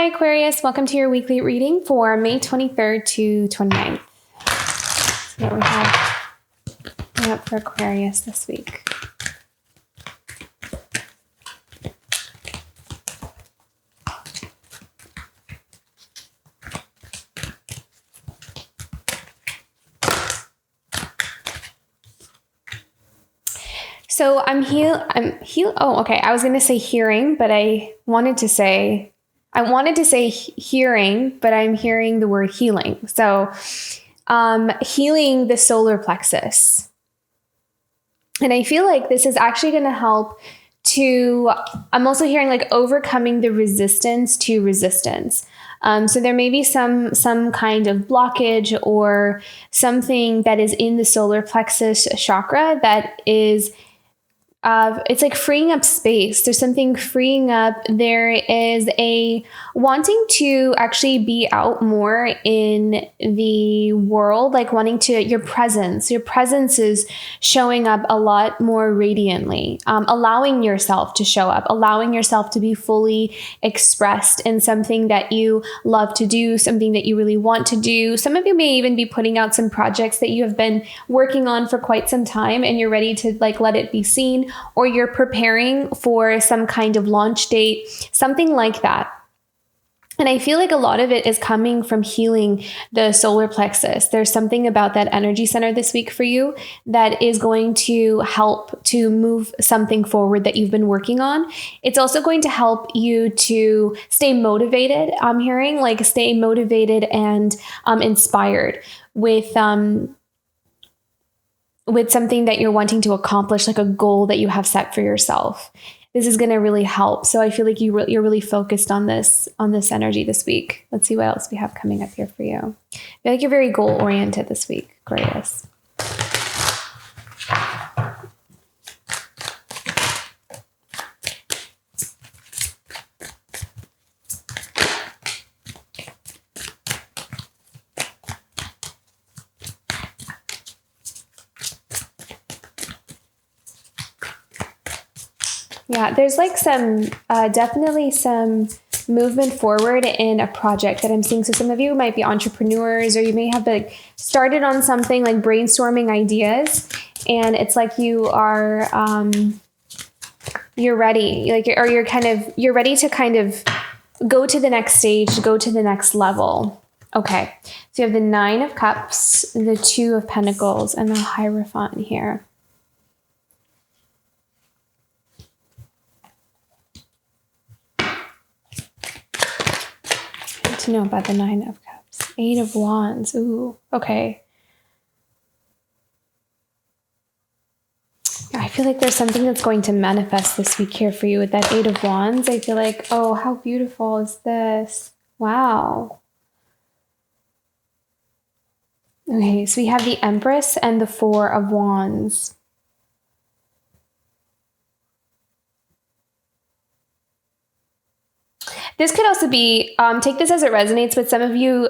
Hi Aquarius, welcome to your weekly reading for May 23rd to 29th. So what we have coming up for Aquarius this week. So I was going to say hearing, but I wanted to say hearing, but I'm hearing the word healing. So healing the solar plexus. And I feel like this is actually going to help I'm also hearing like overcoming the resistance to resistance. So there may be some kind of blockage or something that is in the solar plexus chakra that is it's like freeing up space. There's something freeing up. There is a wanting to actually be out more in the world, like wanting to, your presence is showing up a lot more radiantly, allowing yourself to show up, allowing yourself to be fully expressed in something that you love to do, something that you really want to do. Some of you may even be putting out some projects that you have been working on for quite some time and you're ready to like let it be seen, or you're preparing for some kind of launch date, something like that. And I feel like a lot of it is coming from healing the solar plexus. There's something about that energy center this week for you that is going to help to move something forward that you've been working on. It's also going to help you to stay motivated. I'm hearing like stay motivated and inspired with something that you're wanting to accomplish, like a goal that you have set for yourself. This is going to really help. So I feel like you're really focused on this energy this week. Let's see what else we have coming up here for you. I feel like you're very goal oriented this week, Aquarius. Yeah, there's like definitely some movement forward in a project that I'm seeing. So some of you might be entrepreneurs, or you may have like started on something like brainstorming ideas, and it's like you are, you're ready, like, or you're ready to kind of go to the next stage, go to the next level. Okay, so you have the 9 of Cups, the 2 of Pentacles, and the Hierophant here. To know about the 9 of Cups, 8 of Wands. Ooh, okay. I feel like there's something that's going to manifest this week here for you with that 8 of Wands. I feel like, oh, how beautiful is this? Wow. Okay, so we have the Empress and the 4 of Wands. This could also be, take this as it resonates, but some of you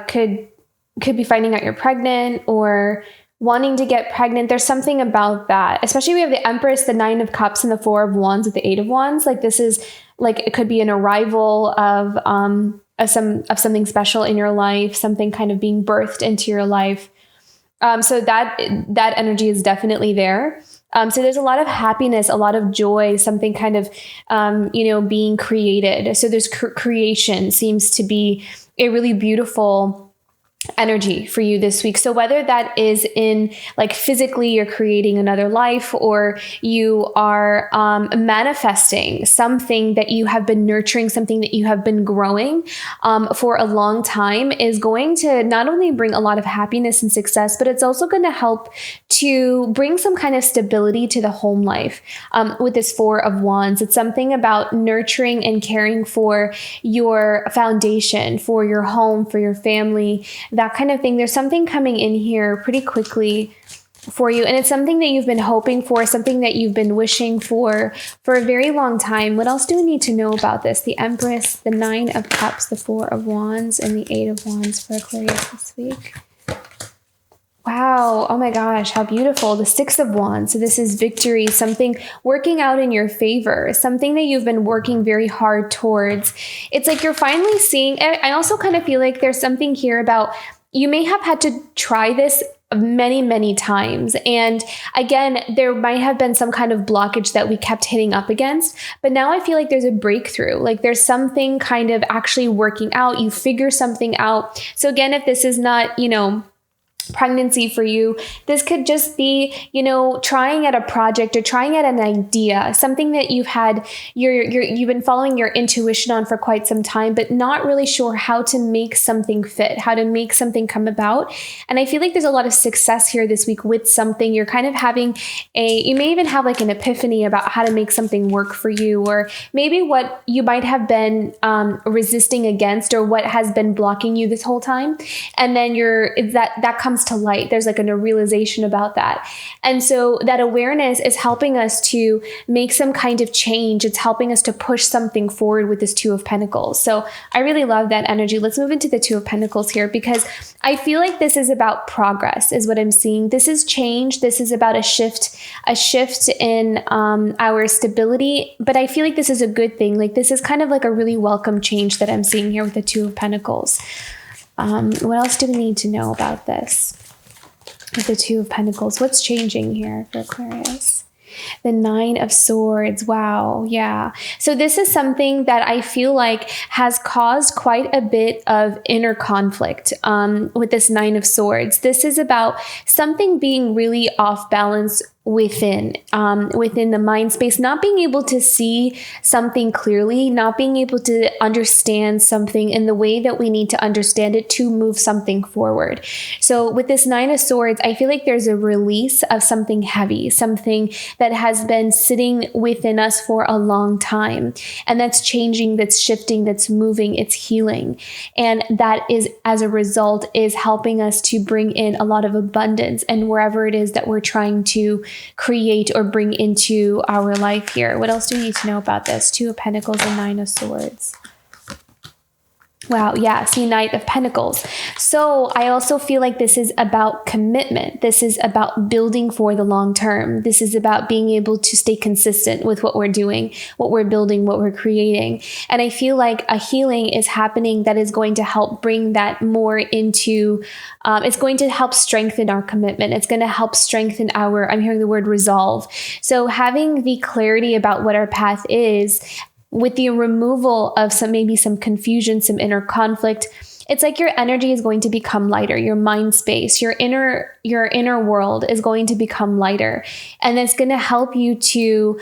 could be finding out you're pregnant or wanting to get pregnant. There's something about that, especially we have the Empress, the 9 of Cups, and the 4 of Wands with the 8 of Wands. Like this is like, it could be an arrival of something special in your life, something kind of being birthed into your life. So that energy is definitely there. So there's a lot of happiness, a lot of joy, something kind of, being created. So there's creation seems to be a really beautiful energy for you this week. So whether that is in like physically you're creating another life, or you are manifesting something that you have been nurturing, something that you have been growing for a long time, is going to not only bring a lot of happiness and success, but it's also going to help to bring some kind of stability to the home life. With this 4 of Wands, it's something about nurturing and caring for your foundation, for your home, for your family, that kind of thing. There's something coming in here pretty quickly for you. And it's something that you've been hoping for, something that you've been wishing for a very long time. What else do we need to know about this? The Empress, the 9 of Cups, the 4 of Wands, and the 8 of Wands for Aquarius this week. Wow. Oh my gosh, how beautiful. The Six of Wands. So this is victory, something working out in your favor, something that you've been working very hard towards. It's like you're finally seeing, I also kind of feel like there's something here about you may have had to try this many, many times. And again, there might have been some kind of blockage that we kept hitting up against. But now I feel like there's a breakthrough, like there's something kind of actually working out. You figure something out. So again, if this is not, pregnancy for you, this could just be, trying at a project or trying at an idea, something that you've been following your intuition on for quite some time, but not really sure how to make something fit, how to make something come about. And I feel like there's a lot of success here this week with something. You're kind of having you may even have like an epiphany about how to make something work for you, or maybe what you might have been resisting against, or what has been blocking you this whole time. And then that comes to light. There's like a realization about that. And so that awareness is helping us to make some kind of change. It's helping us to push something forward with this Two of Pentacles. So I really love that energy. Let's move into the Two of Pentacles here, because I feel like this is about progress is what I'm seeing. This is change. This is about a shift in our stability. But I feel like this is a good thing. Like this is kind of like a really welcome change that I'm seeing here with the Two of Pentacles. What else do we need to know about this? With the Two of Pentacles, what's changing here for Aquarius? The Nine of Swords. Wow. Yeah. So this is something that I feel like has caused quite a bit of inner conflict with this Nine of Swords. This is about something being really off balance within the mind space, not being able to see something clearly, not being able to understand something in the way that we need to understand it to move something forward. So with this Nine of Swords, I feel like there's a release of something heavy, something that has been sitting within us for a long time. And that's changing, that's shifting, that's moving, it's healing. And that is, as a result, is helping us to bring in a lot of abundance and wherever it is that we're trying to create or bring into our life here. What else do we need to know about this? Two of Pentacles and Nine of Swords. Wow. Yeah. See, Knight of Pentacles. So I also feel like this is about commitment. This is about building for the long term. This is about being able to stay consistent with what we're doing, what we're building, what we're creating. And I feel like a healing is happening that is going to help bring that more into, it's going to help strengthen our commitment. It's going to help strengthen I'm hearing the word resolve. So having the clarity about what our path is, with the removal of maybe some confusion, some inner conflict, it's like your energy is going to become lighter. Your mind space, your inner world is going to become lighter. And it's going to help you to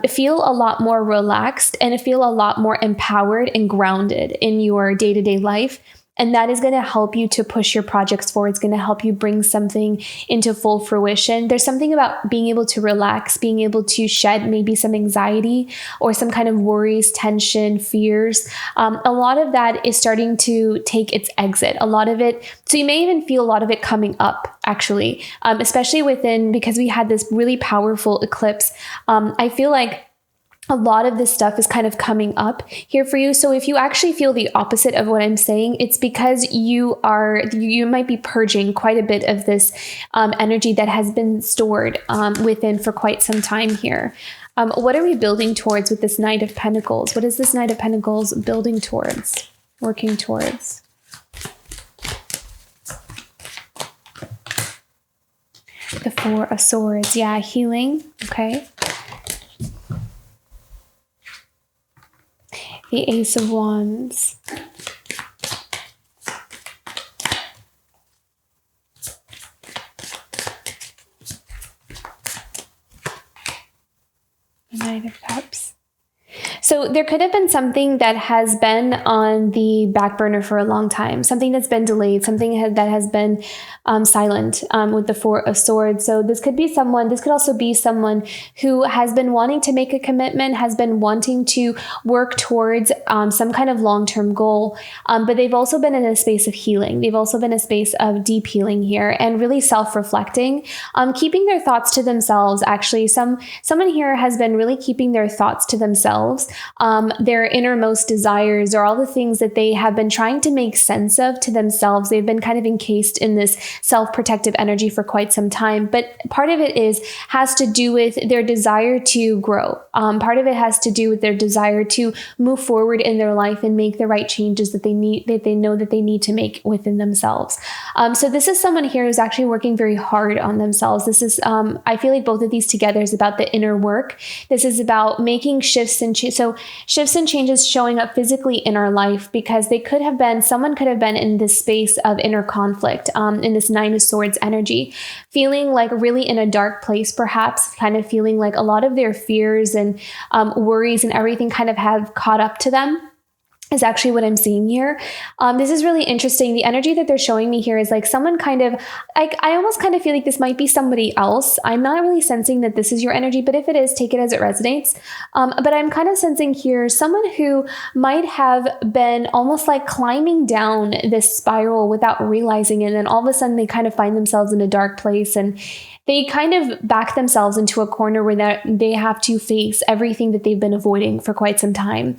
feel a lot more relaxed and feel a lot more empowered and grounded in your day-to-day life. And that is going to help you to push your projects forward. It's going to help you bring something into full fruition. There's something about being able to relax, being able to shed maybe some anxiety or some kind of worries, tension, fears. A lot of that is starting to take its exit. A lot of it, so you may even feel a lot of it coming up, actually, especially because we had this really powerful eclipse. I feel like a lot of this stuff is kind of coming up here for you. So if you actually feel the opposite of what I'm saying, it's because you might be purging quite a bit of this energy that has been stored within for quite some time here. What are we building towards with this Knight of Pentacles? What is this Knight of Pentacles building towards, working towards? The Four of Swords. Yeah, healing. Okay. The Ace of Wands. The Knight of Cups. So there could have been something that has been on the back burner for a long time, something that's been delayed, something that has been silent with the Four of Swords. So this could also be someone who has been wanting to make a commitment, has been wanting to work towards some kind of long-term goal, but they've also been in a space of healing. They've also been in a space of deep healing here and really self-reflecting, keeping their thoughts to themselves. Actually, someone here has been really keeping their thoughts to themselves. their innermost desires, or all the things that they have been trying to make sense of to themselves. They've been kind of encased in this self-protective energy for quite some time. But part of it has to do with their desire to grow. Part of it has to do with their desire to move forward in their life and make the right changes that they know that they need to make within themselves. So this is someone here who's actually working very hard on themselves. This is, I feel like both of these together is about the inner work. This is about making shifts and shifts and changes showing up physically in our life, because someone could have been in this space of inner conflict, in this Nine of Swords energy, feeling like really in a dark place, perhaps kind of feeling like a lot of their fears and worries and everything kind of have caught up to them, is actually what I'm seeing here. This is really interesting. The energy that they're showing me here is like someone kind of, I almost kind of feel like this might be somebody else. I'm not really sensing that this is your energy, but if it is, take it as it resonates. But I'm kind of sensing here someone who might have been almost like climbing down this spiral without realizing it. And then all of a sudden they kind of find themselves in a dark place, and they kind of back themselves into a corner where they have to face everything that they've been avoiding for quite some time.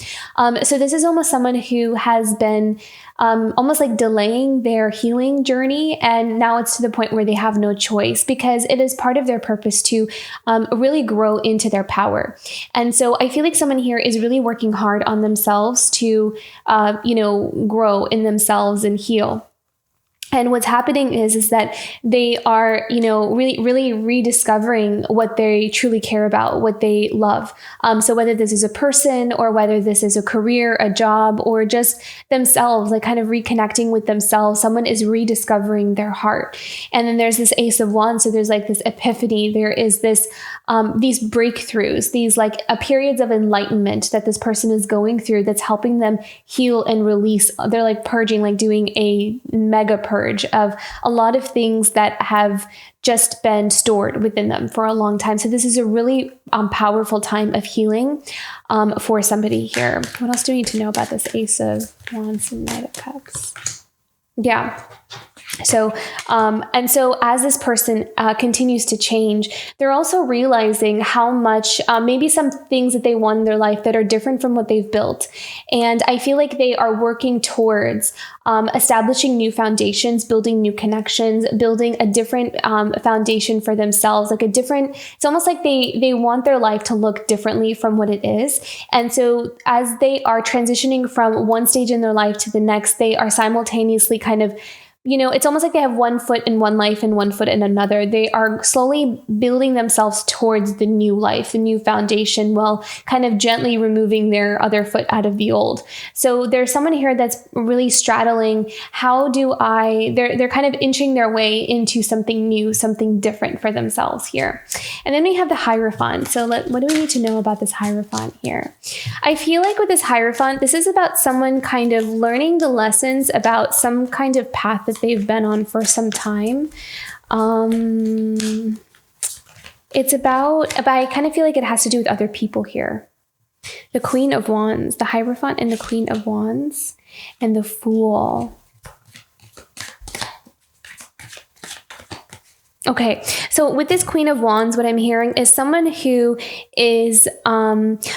So this is almost someone who has been almost like delaying their healing journey. And now it's to the point where they have no choice, because it is part of their purpose to really grow into their power. And so I feel like someone here is really working hard on themselves to, grow in themselves and heal. And what's happening is that they are, really rediscovering what they truly care about, what they love. So whether this is a person, or whether this is a career, a job, or just themselves, like kind of reconnecting with themselves, someone is rediscovering their heart. And then there's this Ace of Wands. So there's like this epiphany. There is this, these breakthroughs, these like periods of enlightenment that this person is going through, that's helping them heal and release. They're like purging, like doing a mega purge of a lot of things that have just been stored within them for a long time. So this is a really powerful time of healing for somebody here. What else do we need to know about this Ace of Wands and Knight of Cups? Yeah. So, and so as this person continues to change, they're also realizing how much, maybe some things that they want in their life that are different from what they've built. And I feel like they are working towards establishing new foundations, building new connections, building a different foundation for themselves, it's almost like they want their life to look differently from what it is. And so as they are transitioning from one stage in their life to the next, they are simultaneously kind of, it's almost like they have one foot in one life and one foot in another. They are slowly building themselves towards the new life, the new foundation, while kind of gently removing their other foot out of the old. So there's someone here that's really straddling, they're kind of inching their way into something new, something different for themselves here. And then we have the Hierophant. So what do we need to know about this Hierophant here? I feel like with this Hierophant, this is about someone kind of learning the lessons about some kind of path that they've been on for some time. It's about, but I kind of feel like it has to do with other people here. The Queen of Wands, the Hierophant and the Queen of Wands, and the Fool. Okay, so with this Queen of Wands, what I'm hearing is someone who is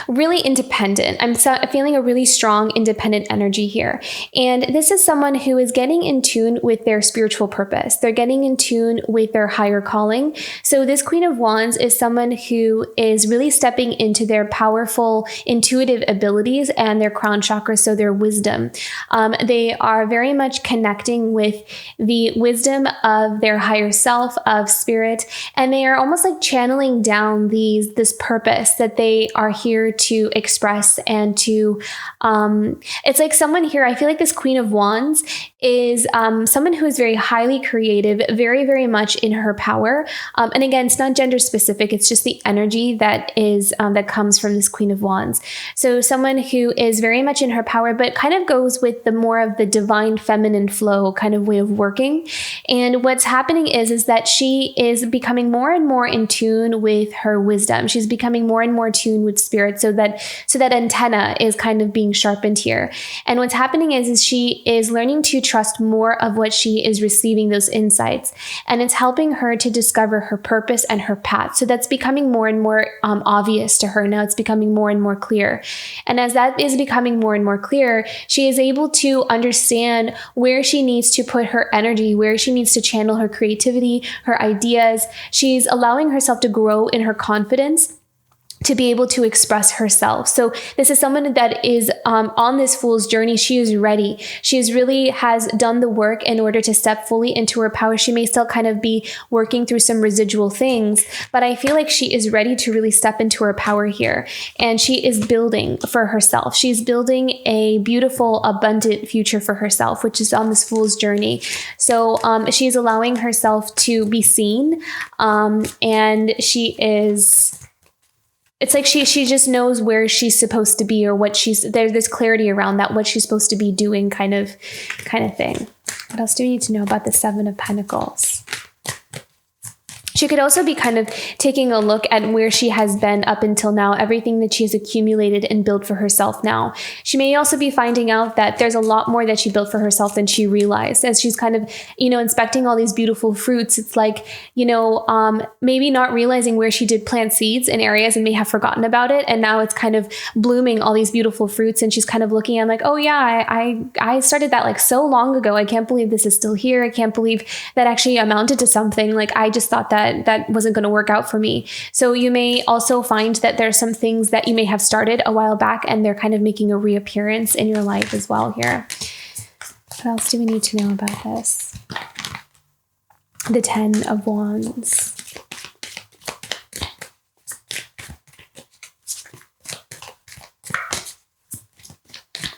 really independent. I'm feeling a really strong independent energy here. And this is someone who is getting in tune with their spiritual purpose. They're getting in tune with their higher calling. So this Queen of Wands is someone who is really stepping into their powerful intuitive abilities and their crown chakra, so their wisdom. They are very much connecting with the wisdom of their higher self, of spirit, and they are almost like channeling down this purpose that they are here to express and to it's like someone here, I feel like this Queen of Wands is someone who is very highly creative, very, very much in her power. And again, it's not gender specific, it's just the energy that is that comes from this Queen of Wands. So someone who is very much in her power, but kind of goes with the more of the divine feminine flow kind of way of working. And what's happening is that she is becoming more and more in tune with her wisdom. She's becoming more and more tuned with spirit, so that antenna is kind of being sharpened here. And what's happening is she is learning to trust more of what she is receiving, those insights. And it's helping her to discover her purpose and her path. So that's becoming more and more obvious to her. Now it's becoming more and more clear. And as that is becoming more and more clear, she is able to understand where she needs to put her energy, where she needs to channel her creativity, her ideas. She's allowing herself to grow in her confidence, to be able to express herself. So this is someone that is on this fool's journey. She is ready. She is really has done the work in order to step fully into her power. She may still kind of be working through some residual things, but I feel like she is ready to really step into her power here. And she is building for herself. She's building a beautiful, abundant future for herself, which is on this fool's journey. So she's allowing herself to be seen, and she is... It's like she just knows where she's supposed to be, or there's this clarity around that, what she's supposed to be doing kind of thing. What else do we need to know about the Seven of Pentacles? She could also be kind of taking a look at where she has been up until now, everything that she has accumulated and built for herself now. She may also be finding out that there's a lot more that she built for herself than she realized. As she's kind of, inspecting all these beautiful fruits, it's like, maybe not realizing where she did plant seeds in areas and may have forgotten about it. And now it's kind of blooming all these beautiful fruits. And she's kind of looking at like, oh yeah, I started that like so long ago. I can't believe this is still here. I can't believe that actually amounted to something. Like I just thought that wasn't going to work out for me. So you may also find that there's some things that you may have started a while back and they're kind of making a reappearance in your life as well here. What else do we need to know about this? The Ten of Wands.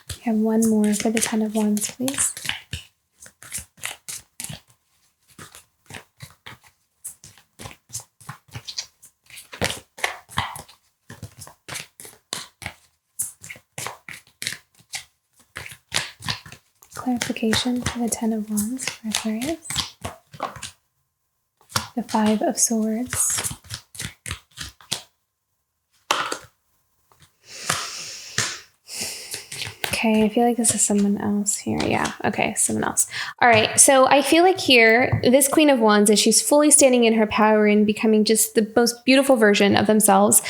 We have one more for the Ten of Wands, please. Clarification for the Ten of Wands for Aquarius. The Five of Swords. Okay, I feel like this is someone else here. Yeah, okay, someone else. All right, so I feel like here, this Queen of Wands, as she's fully standing in her power and becoming just the most beautiful version of themselves,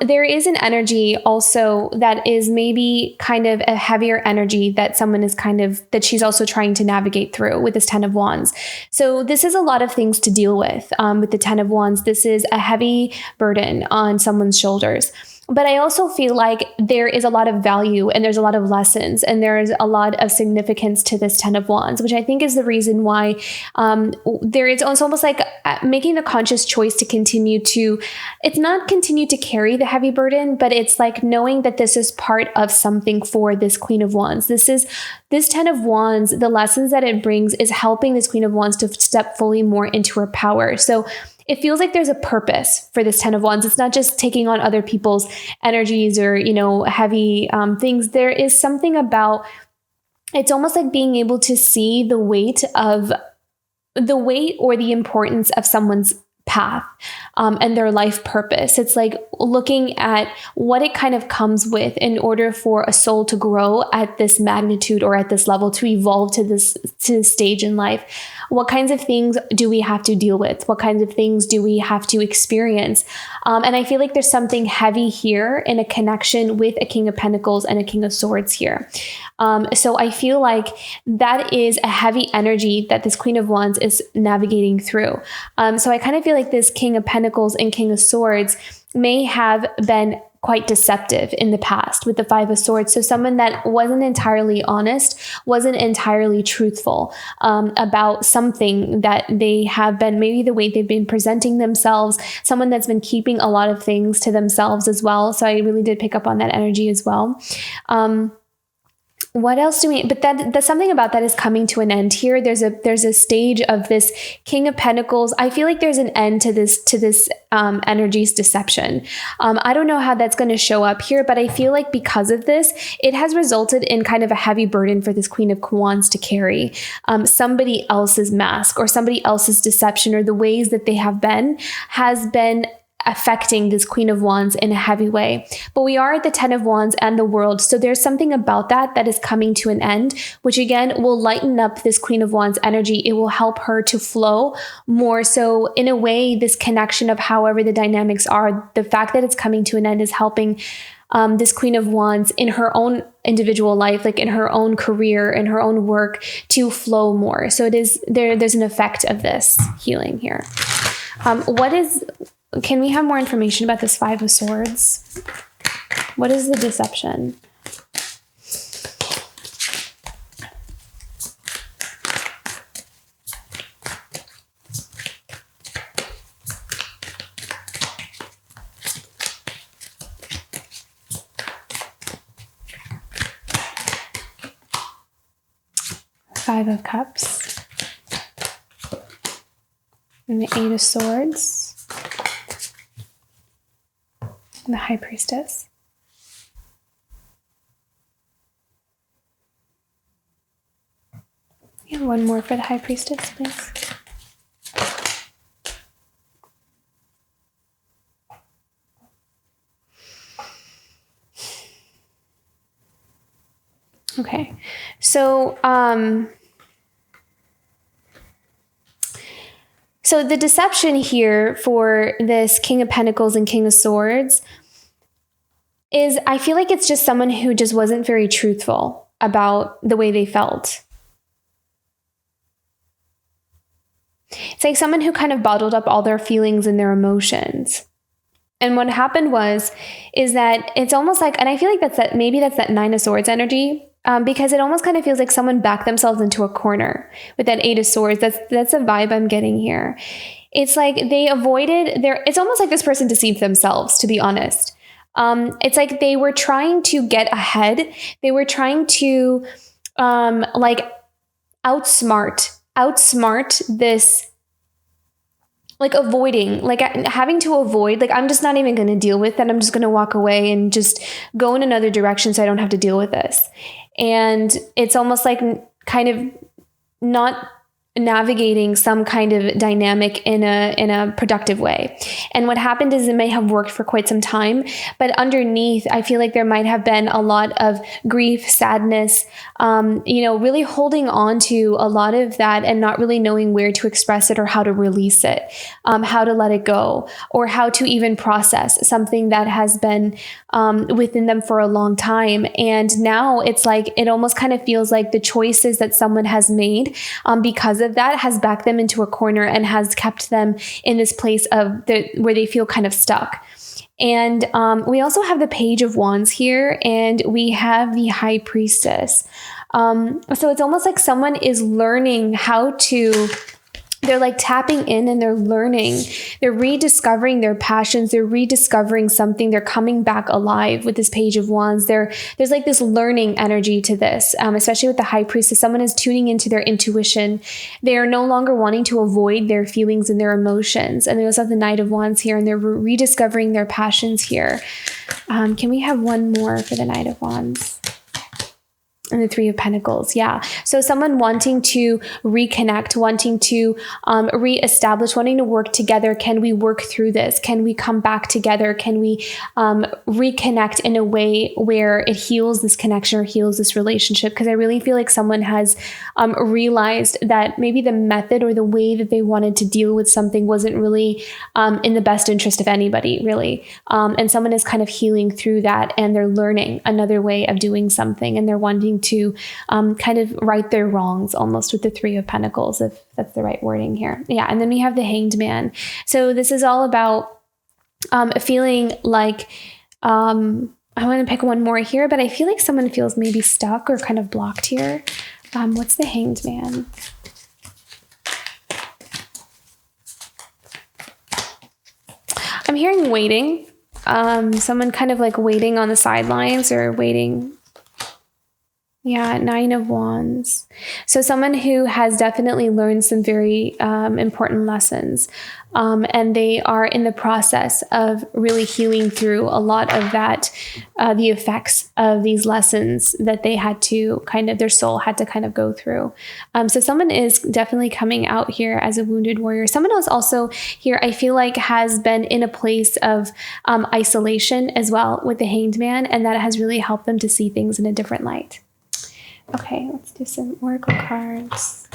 there is an energy also that is maybe kind of a heavier energy that someone is that she's also trying to navigate through with this Ten of Wands. So this is a lot of things to deal with the Ten of Wands. This is a heavy burden on someone's shoulders. But I also feel like there is a lot of value and there's a lot of lessons and there's a lot of significance to this Ten of Wands, which I think is the reason why there is, it's almost like making the conscious choice to it's not continue to carry the heavy burden, but it's like knowing that this is part of something for this Queen of Wands. This Ten of Wands, the lessons that it brings is helping this Queen of Wands to step fully more into her power. So it feels like there's a purpose for this Ten of Wands. It's not just taking on other people's energies or, heavy things. There is something about, it's almost like being able to see the weight or the importance of someone's path and their life purpose. It's like looking at what it kind of comes with in order for a soul to grow at this magnitude or at this level, to evolve to this stage in life. What kinds of things do we have to deal with? What kinds of things do we have to experience? And I feel like there's something heavy here in a connection with a King of Pentacles and a King of Swords here. So I feel like that is a heavy energy that this Queen of Wands is navigating through. So I kind of feel like this King of Pentacles and King of Swords may have been quite deceptive in the past with the Five of Swords. So someone that wasn't entirely honest, wasn't entirely truthful about something that they have been, maybe the way they've been presenting themselves, someone that's been keeping a lot of things to themselves as well. So I really did pick up on that energy as well. What else do we, but that's something about that is coming to an end here. There's a stage of this King of Pentacles. I feel like there's an end to this energy's deception. I don't know how that's going to show up here, but I feel like because of this, it has resulted in kind of a heavy burden for this Queen of Wands to carry. Somebody else's mask or somebody else's deception, or the ways that they have been, has been affecting this Queen of Wands in a heavy way. But we are at the 10 of Wands and the World. So there's something about that is coming to an end, which again will lighten up this Queen of Wands energy. It will help her to flow more. So in a way, this connection of however the dynamics are, the fact that it's coming to an end is helping this Queen of Wands in her own individual life, like in her own career, in her own work, to flow more. So it is there's an effect of this healing here. Can we have more information about this Five of Swords? What is the deception? Five of Cups. And the Eight of Swords. And the High Priestess. Yeah, one more for the High Priestess, please. Okay, so so the deception here for this King of Pentacles and King of Swords is, I feel like it's just someone who just wasn't very truthful about the way they felt. It's like someone who kind of bottled up all their feelings and their emotions. And what happened is that it's almost like, and I feel like that's that Nine of Swords energy, because it almost kind of feels like someone backed themselves into a corner with that Eight of Swords. That's a vibe I'm getting here. It's like they avoided it's almost like this person deceived themselves, to be honest. It's like they were trying to get ahead. They were trying to like outsmart this, like avoiding, like having to avoid, like, I'm just not even going to deal with that. I'm just going to walk away and just go in another direction so I don't have to deal with this. And it's almost like kind of not navigating some kind of dynamic in a productive way. And what happened is it may have worked for quite some time, but underneath, I feel like there might have been a lot of grief, sadness, really holding on to a lot of that and not really knowing where to express it or how to release it, how to let it go, or how to even process something that has been within them for a long time. And now it's like, it almost kind of feels like the choices that someone has made because of that has backed them into a corner and has kept them in this place where they feel kind of stuck. And we also have the Page of Wands here, and we have the High Priestess. So it's almost like someone is learning how to, they're like tapping in and they're learning, they're rediscovering their passions, they're rediscovering something, they're coming back alive with this Page of Wands. There's like this learning energy to this, especially with the High Priestess. Someone is tuning into their intuition. They are no longer wanting to avoid their feelings and their emotions. And they also have the Knight of Wands here, and they're rediscovering their passions here. Can we have one more for the Knight of Wands? And the Three of Pentacles. Yeah. So someone wanting to reconnect, wanting to reestablish, wanting to work together. Can we work through this? Can we come back together? Can we reconnect in a way where it heals this connection or heals this relationship? Because I really feel like someone has realized that maybe the method or the way that they wanted to deal with something wasn't really in the best interest of anybody, really. And someone is kind of healing through that, and they're learning another way of doing something, and they're wanting to kind of right their wrongs almost with the Three of Pentacles, if that's the right wording here. Yeah. And then we have the Hanged Man. So this is all about feeling like, I want to pick one more here, but I feel like someone feels maybe stuck or kind of blocked here. What's the Hanged Man? I'm hearing waiting. Someone kind of like waiting on the sidelines or waiting. Yeah, Nine of Wands. So someone who has definitely learned some very important lessons. And they are in the process of really healing through a lot of that, the effects of these lessons that they had to their soul had to kind of go through. So someone is definitely coming out here as a wounded warrior. Someone else also here, I feel like, has been in a place of isolation as well with the Hanged Man, and that has really helped them to see things in a different light. Okay, let's do some oracle cards.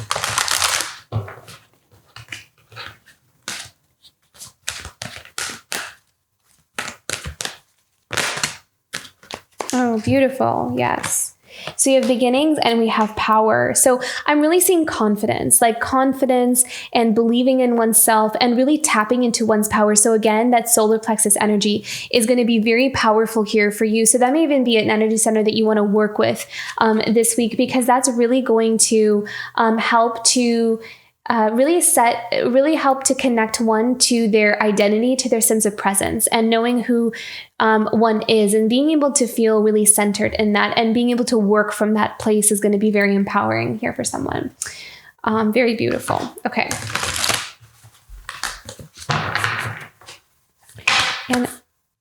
Oh, beautiful. Yes. So you have beginnings and we have power. So I'm really seeing confidence and believing in oneself and really tapping into one's power. So again, that solar plexus energy is going to be very powerful here for you. So that may even be an energy center that you want to work with this week, because that's really going to help to really help to connect one to their identity, to their sense of presence, and knowing who one is, and being able to feel really centered in that, and being able to work from that place is going to be very empowering here for someone. Very beautiful. Okay. And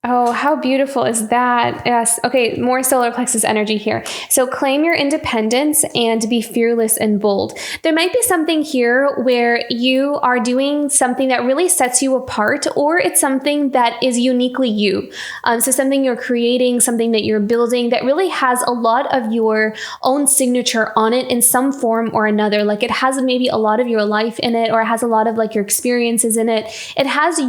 oh, how beautiful is that? Yes. Okay, more solar plexus energy here. So claim your independence and be fearless and bold. There might be something here where you are doing something that really sets you apart, or it's something that is uniquely you. So something you're creating, something that you're building that really has a lot of your own signature on it in some form or another. Like it has maybe a lot of your life in it, or it has a lot of like your experiences in it. It has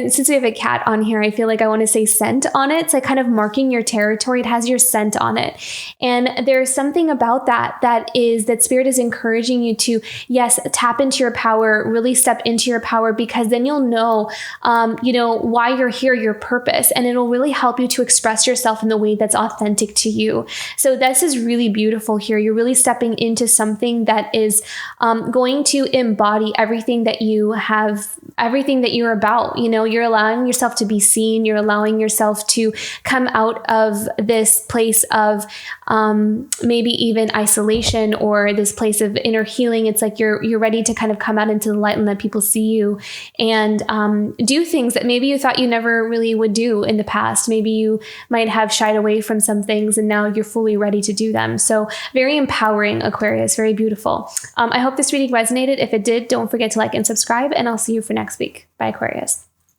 and since we have a cat on here, I feel like I want to say scent on it. It's like kind of marking your territory. It has your scent on it. And there's something about that Spirit is encouraging you to, yes, tap into your power, really step into your power, because then you'll know, why you're here, your purpose, and it'll really help you to express yourself in the way that's authentic to you. So this is really beautiful here. You're really stepping into something that is going to embody everything that you have, everything that you're about. You're allowing yourself to be seen. You're allowing yourself to come out of this place of maybe even isolation, or this place of inner healing. It's like you're ready to kind of come out into the light and let people see you, and do things that maybe you thought you never really would do in the past. Maybe you might have shied away from some things, and now you're fully ready to do them. So very empowering, Aquarius. Very beautiful. I hope this reading resonated. If it did, don't forget to like and subscribe, and I'll see you for next week. Bye, Aquarius.